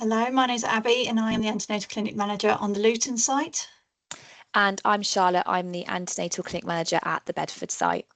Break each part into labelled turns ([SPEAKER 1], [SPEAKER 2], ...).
[SPEAKER 1] Hello, my name is Abby and I am the antenatal clinic manager on the Luton site.
[SPEAKER 2] And I'm Charlotte, I'm the antenatal clinic manager at the Bedford site.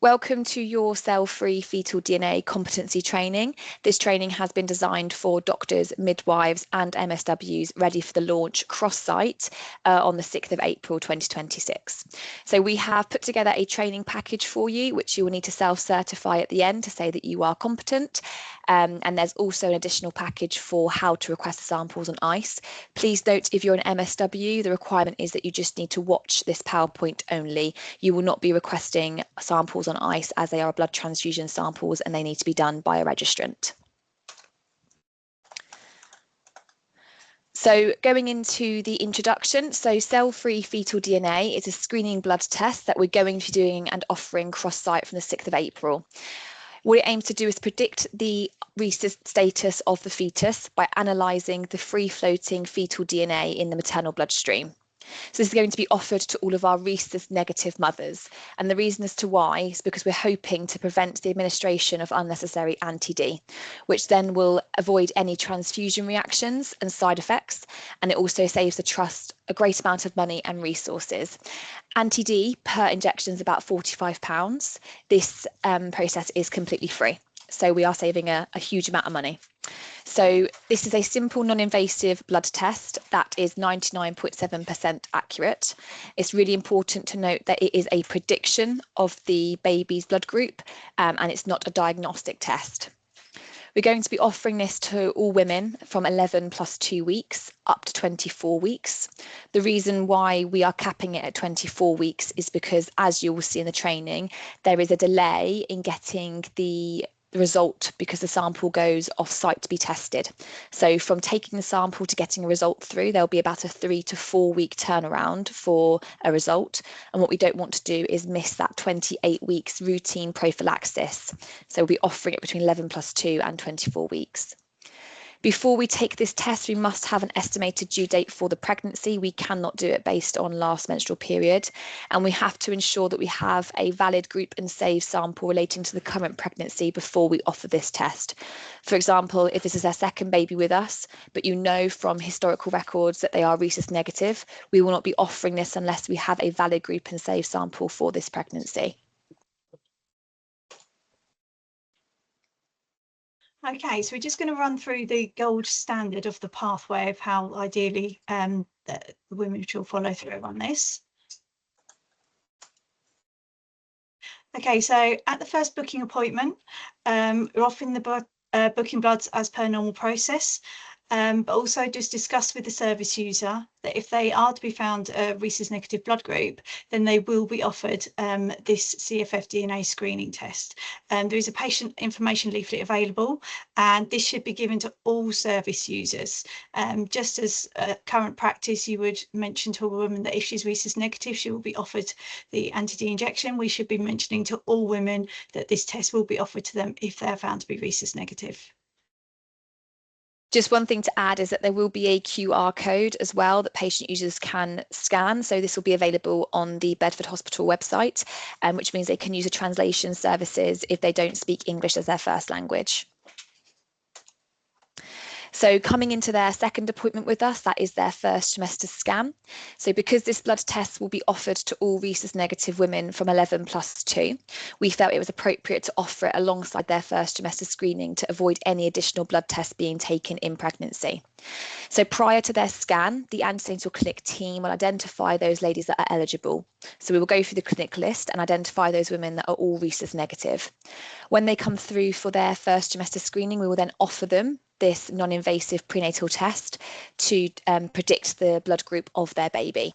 [SPEAKER 2] Welcome to your cell-free fetal DNA competency training. This training has been designed for doctors, midwives and MSWs ready for the launch cross-site on the 6th of April 2026. So we have put together a training package for you, which you will need to self-certify at the end to say that you are competent. And there's also an additional package for how to request the samples on ice. Please note, if you're an MSW, the requirement is that you just need to watch this PowerPoint only. You will not be requesting samples on ice as they are blood transfusion samples and they need to be done by a registrant. So going into the introduction, so cell-free fetal DNA is a screening blood test that we're going to be doing and offering cross-site from the 6th of April. What it aims to do is predict the rhesus status of the fetus by analysing the free-floating fetal DNA in the maternal bloodstream. So this is going to be offered to all of our rhesus negative mothers. And the reason as to why is because we're hoping to prevent the administration of unnecessary anti-D, which then will avoid any transfusion reactions and side effects. And it also saves the trust a great amount of money and resources. Anti-D per injection is about £45. This process is completely free. So we are saving a huge amount of money. So this is a simple non-invasive blood test that is 99.7% accurate. It's really important to note that it is a prediction of the baby's blood group and it's not a diagnostic test. We're going to be offering this to all women from 11 plus 2 weeks up to 24 weeks. The reason why we are capping it at 24 weeks is because, as you will see in the training, there is a delay in getting the result because the sample goes off site to be tested. So from taking the sample to getting a result through, there'll be about a 3 to 4 week turnaround for a result. And what we don't want to do is miss that 28 weeks routine prophylaxis. So we'll be offering it between 11 plus 2 and 24 weeks. Before we take this test, we must have an estimated due date for the pregnancy. We cannot do it based on last menstrual period. And we have to ensure that we have a valid group and save sample relating to the current pregnancy before we offer this test. For example, if this is their second baby with us, but you know from historical records that they are rhesus negative, we will not be offering this unless we have a valid group and save sample for this pregnancy.
[SPEAKER 1] Okay, so we're just going to run through the gold standard of the pathway of how ideally the women will follow through on this. Okay, so at the first booking appointment, we're offering the booking bloods as per normal process. But also just discuss with the service user that if they are to be found a rhesus negative blood group, then they will be offered this cffDNA screening test. There is a patient information leaflet available, and this should be given to all service users. Just as current practice, you would mention to a woman that if she's rhesus negative, she will be offered the anti-D injection. We should be mentioning to all women that this test will be offered to them if they're found to be rhesus negative.
[SPEAKER 2] Just one thing to add is that there will be a QR code as well that patient users can scan. So this will be available on the Bedford Hospital website, which means they can use the translation services if they don't speak English as their first language. So coming into their second appointment with us, that is their first trimester scan. So because this blood test will be offered to all rhesus negative women from 11 plus 2, we felt it was appropriate to offer it alongside their first trimester screening to avoid any additional blood tests being taken in pregnancy. So prior to their scan, the antenatal clinic team will identify those ladies that are eligible. So we will go through the clinic list and identify those women that are all rhesus negative. When they come through for their first trimester screening, we will then offer them this non-invasive prenatal test to predict the blood group of their baby.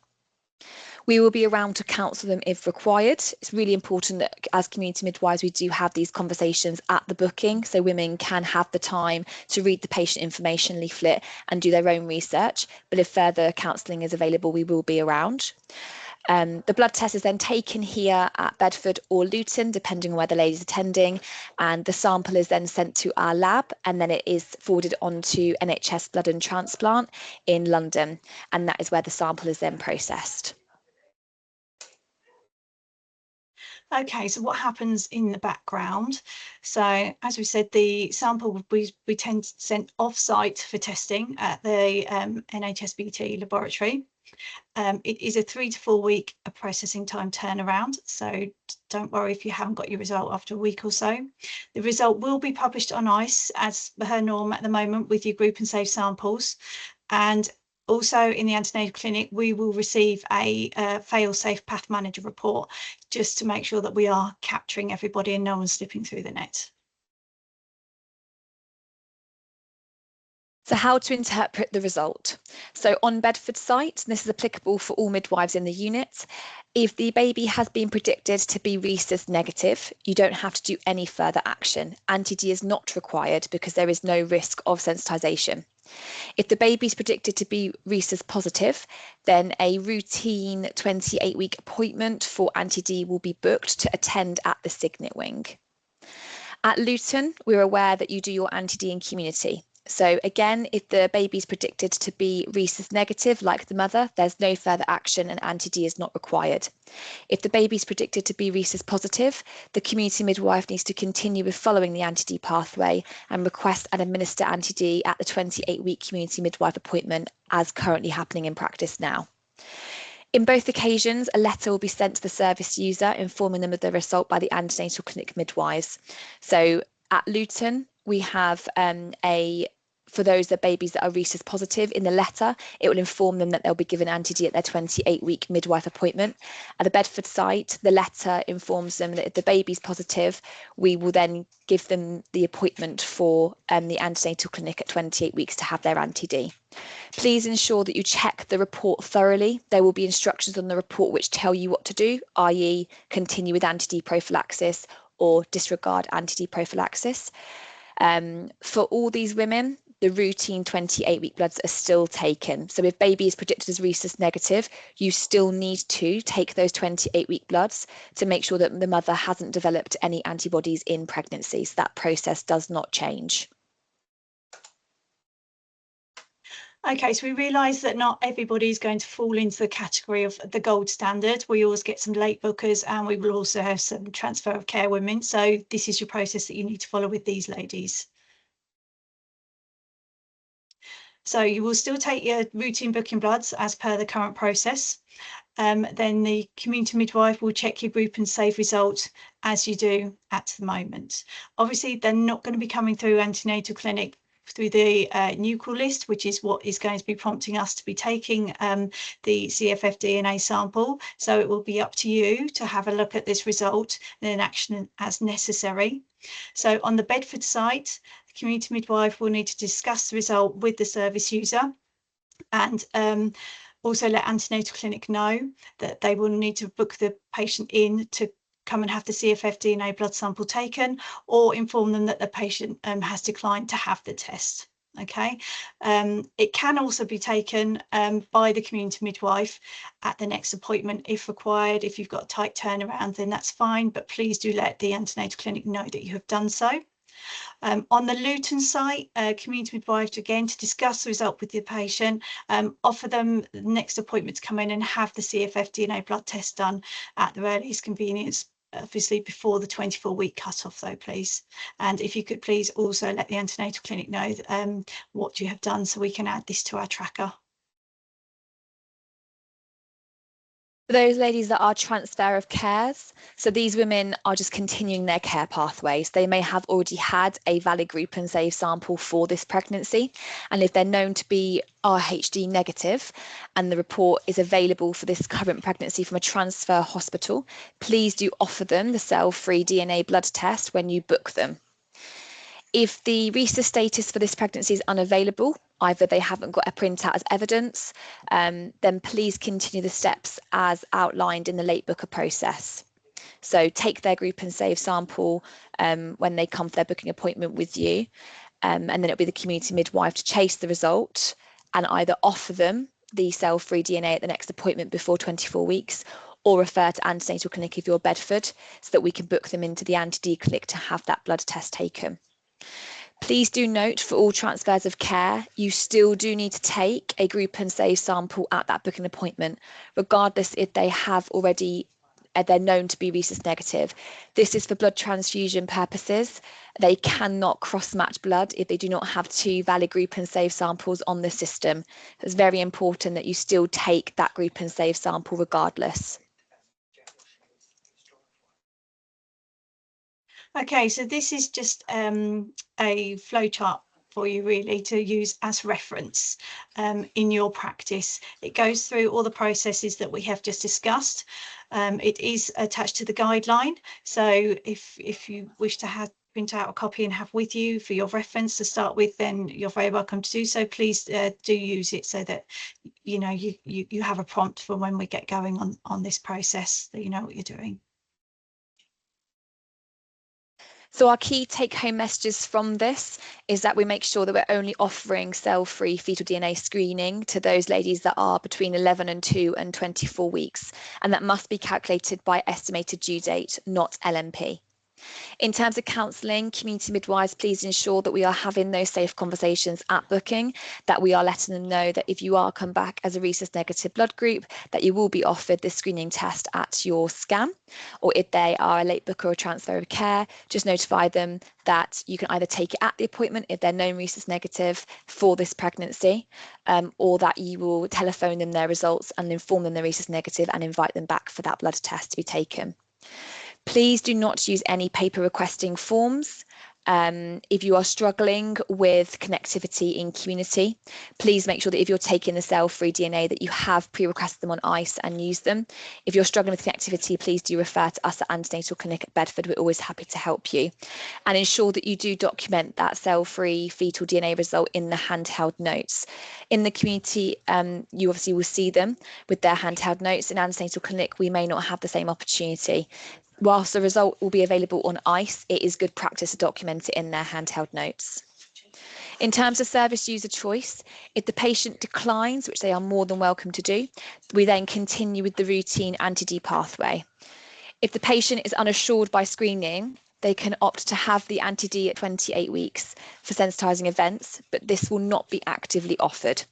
[SPEAKER 2] We will be around to counsel them if required. It's really important that as community midwives, we do have these conversations at the booking so women can have the time to read the patient information leaflet and do their own research. But if further counselling is available, we will be around. The blood test is then taken here at Bedford or Luton, depending on where the lady's attending, and the sample is then sent to our lab, and then it is forwarded on to NHS Blood and Transplant in London, and that is where the sample is then processed.
[SPEAKER 1] Okay, so what happens in the background? So as we said, the sample we tend to send off-site for testing at the NHSBT laboratory. It is a 3 to 4 week processing time turnaround, so don't worry if you haven't got your result after a week or so. The result will be published on ICE as per norm at the moment with your group and safe samples. And also in the antenatal clinic, we will receive a fail-safe path manager report just to make sure that we are capturing everybody and no one's slipping through the net.
[SPEAKER 2] So how to interpret the result. So on Bedford site, and this is applicable for all midwives in the unit, if the baby has been predicted to be rhesus negative, you don't have to do any further action. Anti-D is not required because there is no risk of sensitization. If the baby is predicted to be rhesus positive, then a routine 28-week appointment for anti-D will be booked to attend at the Signet wing. At Luton, we're aware that you do your anti-D in community. So again, if the baby is predicted to be rhesus negative, like the mother, there's no further action and anti-D is not required. If the baby is predicted to be rhesus positive, the community midwife needs to continue with following the anti-D pathway and request and administer anti-D at the 28-week community midwife appointment, as currently happening in practice now. In both occasions, a letter will be sent to the service user informing them of the result by the antenatal clinic midwives. So at Luton, we have for those babies that are rhesus positive, in the letter, it will inform them that they'll be given anti-D at their 28-week midwife appointment. At the Bedford site, the letter informs them that if the baby's positive, we will then give them the appointment for the antenatal clinic at 28 weeks to have their anti-D. Please ensure that you check the report thoroughly. There will be instructions on the report which tell you what to do, i.e. continue with anti-D prophylaxis or disregard anti-D prophylaxis. For all these women, the routine 28-week bloods are still taken. So if baby is predicted as rhesus negative, you still need to take those 28-week bloods to make sure that the mother hasn't developed any antibodies in pregnancy. So that process does not change.
[SPEAKER 1] Okay, so we realise that not everybody is going to fall into the category of the gold standard. We always get some late bookers and we will also have some transfer of care women. So this is your process that you need to follow with these ladies. So you will still take your routine booking bloods as per the current process. Then the community midwife will check your group and safe result as you do at the moment. Obviously, they're not going to be coming through antenatal clinic through the nuchal list, which is what is going to be prompting us to be taking the cffDNA sample. So it will be up to you to have a look at this result and then action as necessary. So on the Bedford site, the community midwife will need to discuss the result with the service user and also let antenatal clinic know that they will need to book the patient in to come and have the cffDNA blood sample taken, or inform them that the patient has declined to have the test. Okay, it can also be taken by the community midwife at the next appointment if required. If you've got a tight turnaround, then that's fine, but please do let the antenatal clinic know that you have done so. On the Luton site, community midwife again to discuss the result with the patient, offer them the next appointment to come in and have the cffDNA blood test done at their earliest convenience, obviously before the 24-week cut-off though, please. And if you could please also let the antenatal clinic know what you have done so we can add this to our tracker.
[SPEAKER 2] For those ladies that are transfer of cares, so these women are just continuing their care pathways. They may have already had a valid group and safe sample for this pregnancy, and if they're known to be RhD negative and the report is available for this current pregnancy from a transfer hospital, please do offer them the cell-free DNA blood test when you book them. If the rhesus status for this pregnancy is unavailable, either they haven't got a printout as evidence, then please continue the steps as outlined in the late booker process. So take their group and save sample when they come for their booking appointment with you, and then it'll be the community midwife to chase the result and either offer them the cell-free DNA at the next appointment before 24 weeks, or refer to antenatal clinic if you're Bedford, so that we can book them into the anti-D clinic to have that blood test taken. Please do note for all transfers of care, you still do need to take a group and save sample at that booking appointment, regardless if they have already they're known to be rhesus negative. This is for blood transfusion purposes. They cannot cross-match blood if they do not have 2 valid group and save samples on the system. It's very important that you still take that group and save sample regardless.
[SPEAKER 1] Okay, so this is just a flowchart for you really to use as reference in your practice. It goes through all the processes that we have just discussed. It is attached to the guideline, so if you wish to print out a copy and have with you for your reference to start with, then you're very welcome to do so. Please do use it so that you know you have a prompt for when we get going on this process, that you know what you're doing.
[SPEAKER 2] So our key take-home messages from this is that we make sure that we're only offering cell-free fetal DNA screening to those ladies that are between 11 and 2 and 24 weeks, and that must be calculated by estimated due date, not LMP. In terms of counselling, community midwives, please ensure that we are having those safe conversations at booking, that we are letting them know that if you are come back as a rhesus negative blood group, that you will be offered this screening test at your scan, or if they are a late booker or transfer of care, just notify them that you can either take it at the appointment if they're known rhesus negative for this pregnancy, or that you will telephone them their results and inform them they're rhesus negative and invite them back for that blood test to be taken. Please do not use any paper requesting forms. If you are struggling with connectivity in community, please make sure that if you're taking the cell-free DNA that you have pre-requested them on ICE and use them. If you're struggling with connectivity, please do refer to us at Antenatal Clinic at Bedford. We're always happy to help you. And ensure that you do document that cell-free fetal DNA result in the handheld notes. In the community, you obviously will see them with their handheld notes. In Antenatal Clinic, we may not have the same opportunity. Whilst the result will be available on ICE, it is good practice to document it in their handheld notes. In terms of service user choice, if the patient declines, which they are more than welcome to do, we then continue with the routine anti-D pathway. If the patient is unassured by screening, they can opt to have the anti-D at 28 weeks for sensitising events, but this will not be actively offered.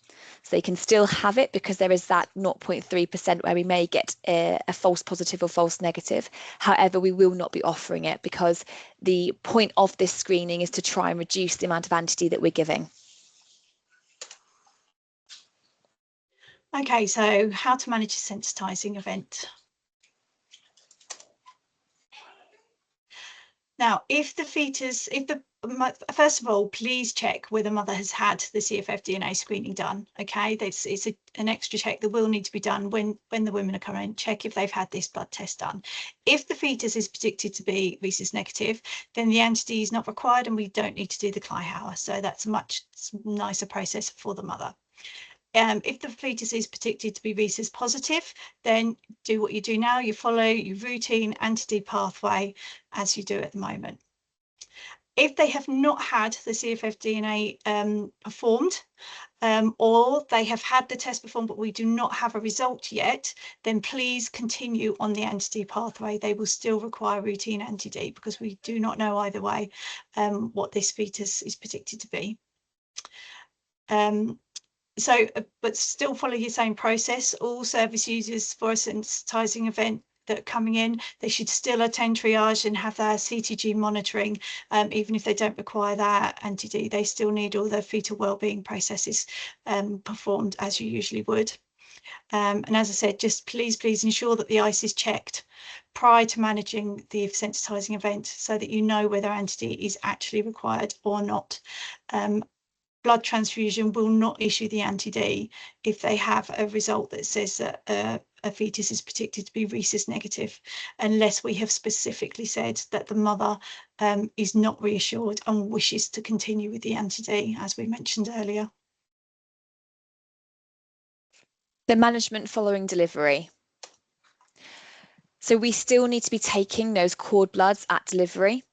[SPEAKER 2] So they can still have it because there is that 0.3% where we may get a false positive or false negative. However, we will not be offering it because the point of this screening is to try and reduce the amount of anti-D that we're giving.
[SPEAKER 1] Okay, so how to manage a sensitising event. Now, first of all, please check whether mother has had the cffDNA screening done. Okay, it's an extra check that will need to be done when the women are coming in. Check if they've had this blood test done. If the fetus is predicted to be rhesus negative, then the anti-D is not required and we don't need to do the Kleihauer. So that's a much nicer process for the mother. If the fetus is predicted to be rhesus positive, then do what you do now. You follow your routine anti-D pathway as you do at the moment. If they have not had the cffDNA performed, or they have had the test performed but we do not have a result yet, then please continue on the anti-D pathway. They will still require routine anti-D because we do not know either way what this fetus is predicted to be. But still follow your same process. All service users for a sensitising event that are coming in, they should still attend triage and have their CTG monitoring, even if they don't require that anti-D. They still need all their fetal wellbeing processes performed as you usually would. And as I said, just please ensure that the ICE is checked prior to managing the sensitising event so that you know whether anti-D is actually required or not. Blood transfusion will not issue the anti-D if they have a result that says that a fetus is predicted to be rhesus negative, unless we have specifically said that the mother is not reassured and wishes to continue with the anti-D, as we mentioned earlier.
[SPEAKER 2] The management following delivery. So we still need to be taking those cord bloods at delivery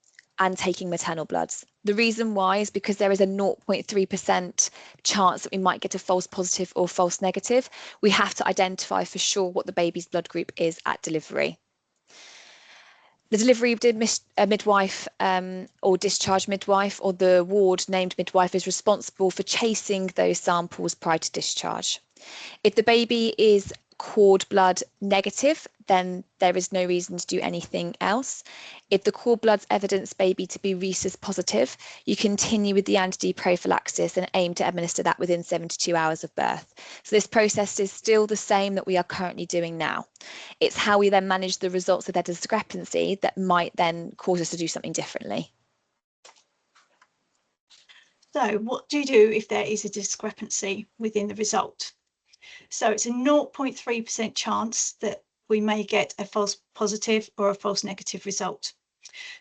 [SPEAKER 2] and taking maternal bloods. The reason why is because there is a 0.3% chance that we might get a false positive or false negative. We have to identify for sure what the baby's blood group is at delivery. The delivery midwife or discharge midwife or the ward named midwife is responsible for chasing those samples prior to discharge. If the baby is cord blood negative, then there is no reason to do anything else. If the cord blood's evidence baby to be rhesus positive, you continue with the anti-D prophylaxis and aim to administer that within 72 hours of birth. So this process is still the same that we are currently doing now. It's how we then manage the results of their discrepancy that might then cause us to do something differently.
[SPEAKER 1] So what do you do if there is a discrepancy within the result? So it's a 0.3% chance that we may get a false positive or a false negative result.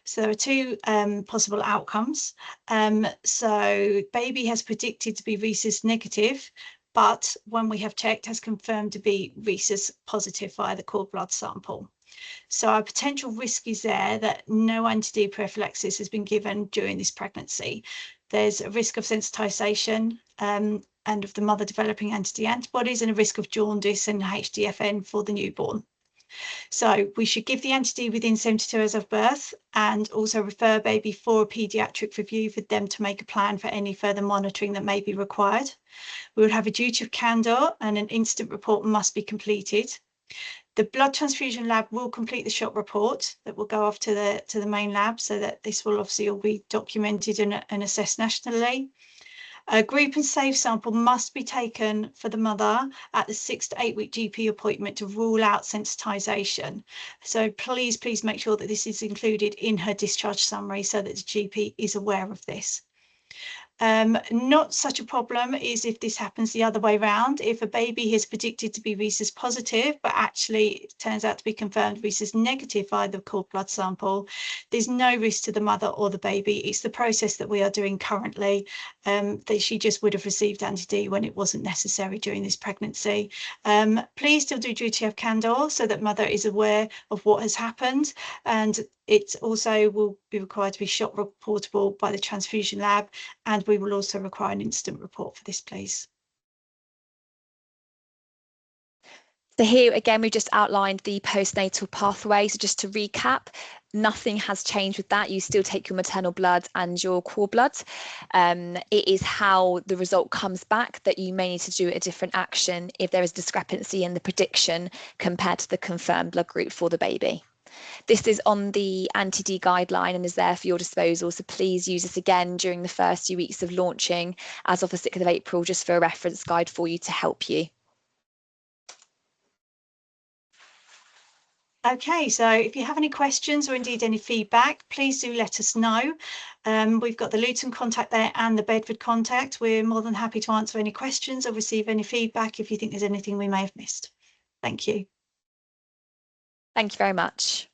[SPEAKER 1] So there are two possible outcomes. So baby has predicted to be rhesus negative, but when we have checked has confirmed to be rhesus positive via the cord blood sample. So our potential risk is there that no anti-D prophylaxis has been given during this pregnancy. There's a risk of sensitization and of the mother developing anti-D antibodies, and a risk of jaundice and HDFN for the newborn. So we should give the anti-D within 72 hours of birth, and also refer baby for a paediatric review for them to make a plan for any further monitoring that may be required. We would have a duty of candour, and an incident report must be completed. The blood transfusion lab will complete the shot report that will go off to the main lab, so that this will obviously all be documented and assessed nationally. A group and safe sample must be taken for the mother at the 6 to 8 week GP appointment to rule out sensitization. So please make sure that this is included in her discharge summary so that the GP is aware of this. Not such a problem is if this happens the other way around. If a baby is predicted to be rhesus positive, but actually it turns out to be confirmed rhesus negative via the cord blood sample, there's no risk to the mother or the baby. It's the process that we are doing currently, that she just would have received anti-D when it wasn't necessary during this pregnancy. Please still do duty of candour so that mother is aware of what has happened, and it also will be required to be shot reportable by the transfusion lab, and we will also require an incident report for this, please.
[SPEAKER 2] So here again, we've just outlined the postnatal pathway. So just to recap, nothing has changed with that. You still take your maternal blood and your cord blood. It is how the result comes back that you may need to do a different action if there is discrepancy in the prediction compared to the confirmed blood group for the baby. This is on the anti-D guideline and is there for your disposal. So please use this again during the first few weeks of launching as of the 6th of April, just for a reference guide for you to help you.
[SPEAKER 1] Okay, so if you have any questions or indeed any feedback, please do let us know. We've got the Luton contact there and the Bedford contact. We're more than happy to answer any questions or receive any feedback if you think there's anything we may have missed. Thank you.
[SPEAKER 2] Thank you very much.